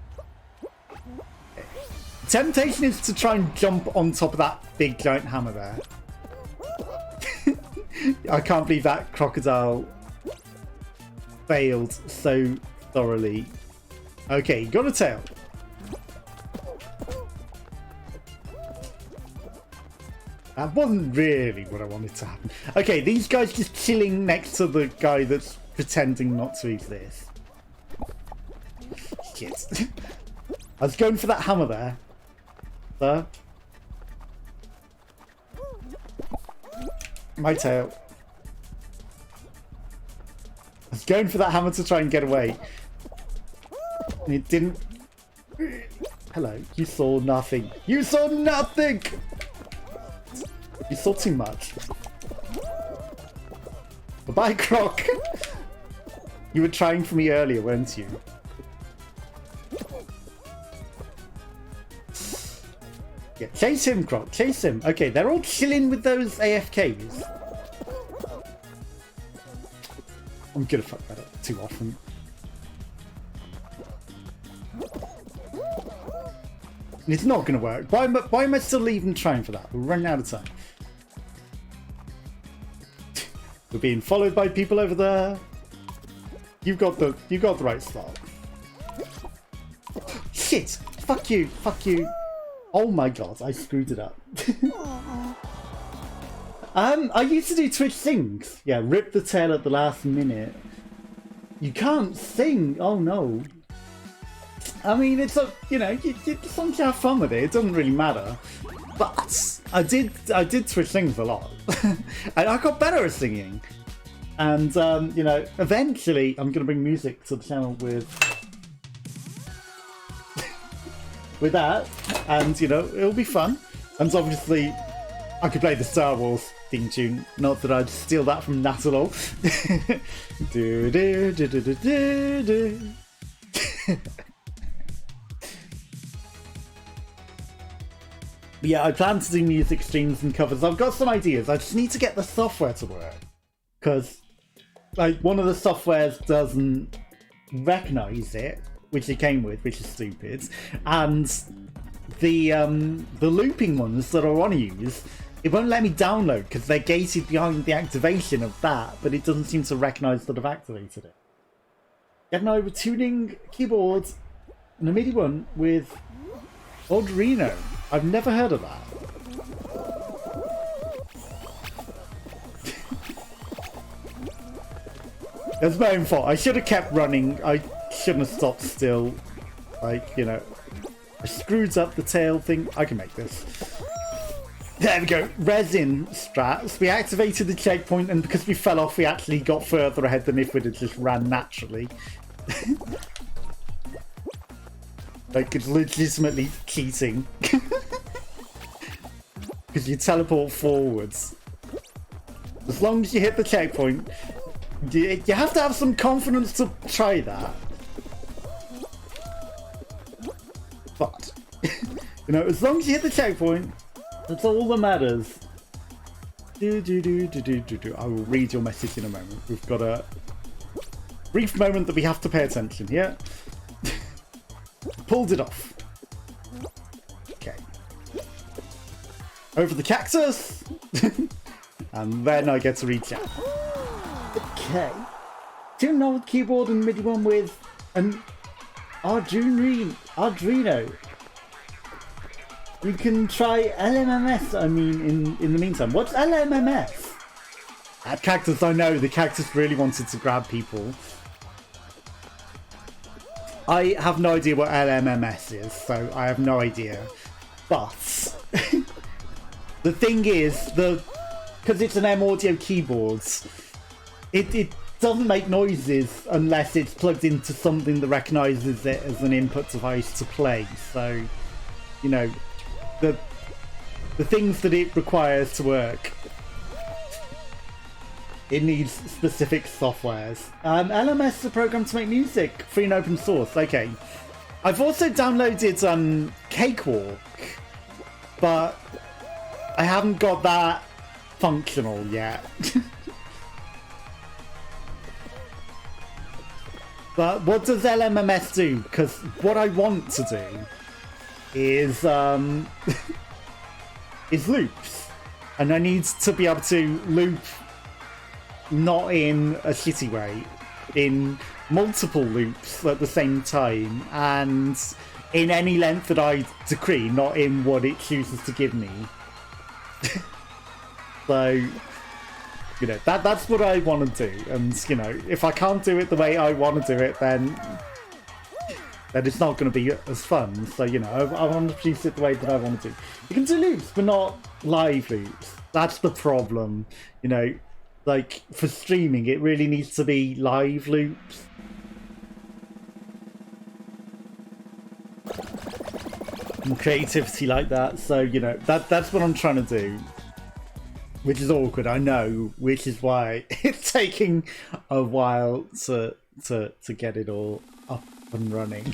Temptation is to try and jump on top of that big giant hammer there. I can't believe that crocodile failed so thoroughly. Okay, got a tail. That wasn't really what I wanted to happen. Okay, these guys just chilling next to the guy that's pretending not to exist. Shit. I was going for that hammer there. Sir. My tail. I was going for that hammer to try and get away. And it didn't. Hello. You saw nothing. You saw nothing! You saw too much. Bye-bye, Croc. You were trying for me earlier, weren't you? Yeah, chase him, Croc. Chase him. Okay, they're all chilling with those AFKs. I'm gonna fuck that up too often. It's not gonna work. Why am I still even trying for that? We're running out of time. We're being followed by people over there. You've got the right spot. Shit! Fuck you! Fuck you! Oh my god! I screwed it up. I used to do Twitch things. Yeah, rip the tail at the last minute. You can't sing. Oh no. I mean, it's a, you know, you sometimes have fun with it. It doesn't really matter. But I did Twitch things a lot, and I got better at singing. And you know, eventually, I'm gonna bring music to the channel with that, and you know, it'll be fun. And obviously, I could play the Star Wars theme tune. Not that I'd steal that from Nat at all. Do, do, do, do, do, do, do. Yeah, I plan to do music streams and covers. I've got some ideas. I just need to get the software to work, because like one of the softwares doesn't recognize it, which it came with, which is stupid, and the looping ones that I want to use, it won't let me download because they're gated behind the activation of that, but it doesn't seem to recognize that I've activated it. Get an over tuning keyboard and a MIDI one with Arduino. I've never heard of that. It's my own fault. I should have kept running. I shouldn't have stopped still. Like, you know, I screwed up the tail thing. I can make this. There we go. Resin strats. We activated the checkpoint, and because we fell off, we actually got further ahead than if we'd have just ran naturally. Like, it's legitimately cheating. Because you teleport forwards. As long as you hit the checkpoint, you have to have some confidence to try that. But, you know, as long as you hit the checkpoint, that's all that matters. I will read your message in a moment. We've got a brief moment that we have to pay attention here. Pulled it off. Okay. Over the cactus. And then I get to reach out. Okay. Tune old keyboard and MIDI one with an Arduino. You can try LMMS, I mean, in the meantime. What's LMMS? That cactus, I know, the cactus really wanted to grab people. I have no idea what LMMS is, so I have no idea. But the thing is, because it's an M audio keyboard, it doesn't make noises unless it's plugged into something that recognises it as an input device to play. So, you know, the things that it requires to work, it needs specific softwares. LMS is a program to make music, free and open source. Okay. I've also downloaded Cakewalk, but I haven't got that functional yet. But what does LMMS do? Because what I want to do is is loops, and I need to be able to loop not in a shitty way, in multiple loops at the same time, and in any length that I decree, not in what it chooses to give me. So, you know, that's what I want to do, and you know, if I can't do it the way I want to do it, then it's not going to be as fun. So, you know, I want to produce it the way that I want to do. You can do loops, but not live loops. That's the problem. You know, like, for streaming, it really needs to be live loops. And creativity like that. So, you know, that's what I'm trying to do. Which is awkward, I know, which is why it's taking a while to get it all up and running.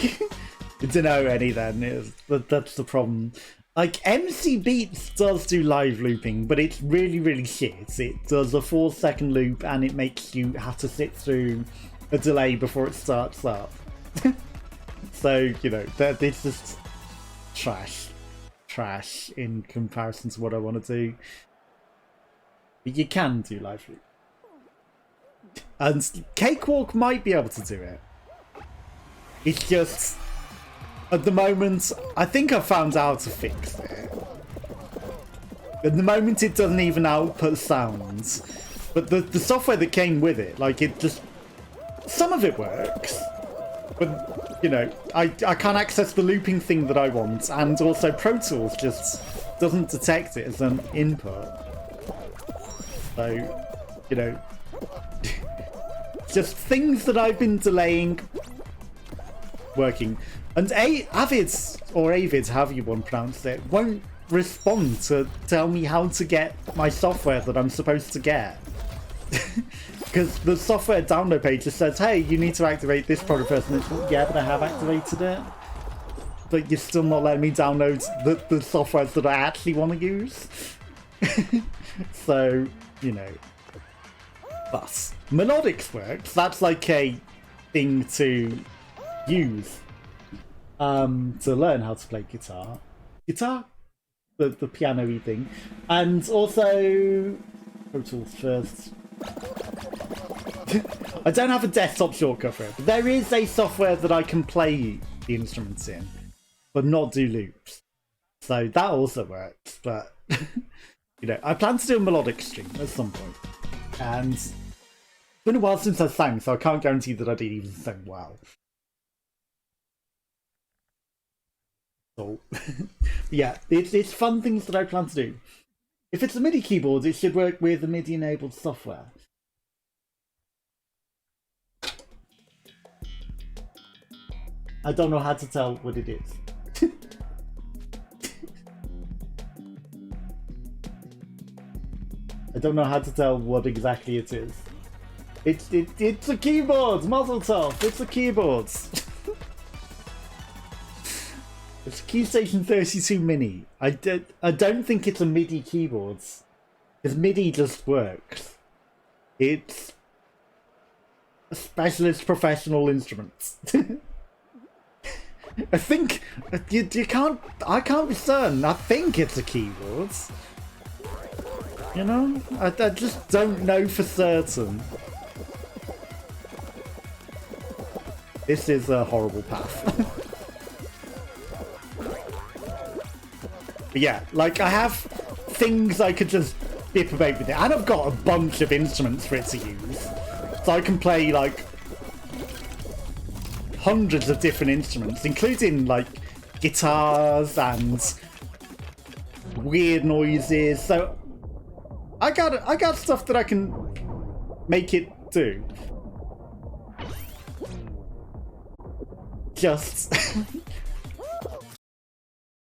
I don't know any then, but that's the problem. Like, MC Beats does do live looping, but it's really, really shit. It does a 4-second loop and it makes you have to sit through a delay before it starts up. So, you know, it's just trash in comparison to what I want to do. But you can do live loop. And Cakewalk might be able to do it. It's just, at the moment, I think I found out how to fix it. At the moment, it doesn't even output sounds. But the software that came with it, like, it just, some of it works. But, you know, I can't access the looping thing that I want. And also Pro Tools just doesn't detect it as an input. So, you know, just things that I've been delaying working. And Avids, or Avids, however you want to pronounce it, won't respond to tell me how to get my software that I'm supposed to get. Because the software download page just says, hey, you need to activate this product first. And it's, yeah, but I have activated it. But you're still not letting me download the softwares that I actually want to use. So, you know. But Melodics works. That's like a thing to use to learn how to play guitar. The piano-y thing. And also Pro Tools first. I don't have a desktop shortcut for it, but there is a software that I can play the instruments in, but not do loops. So that also works, but you know, I plan to do a melodic stream at some point. And it's been a while since I sang, so I can't guarantee that I did even sing well. So yeah, it's fun things that I plan to do. If it's a MIDI keyboard, it should work with the MIDI-enabled software. I don't know how to tell what it is. I don't know how to tell what exactly it is. It's a keyboard! Mazel tov! It's a keyboard! It's a Keystation 32 Mini. I don't think it's a MIDI keyboard. Because MIDI just works. It's a specialist professional instrument. I think you can't. I can't be certain. I think it's a keyboard. You know, I just don't know for certain. This is a horrible path. But yeah, like I have things I could just dip about with it, and I've got a bunch of instruments for it to use, so I can play like hundreds of different instruments, including like guitars and weird noises. So I got stuff that I can make it do. Just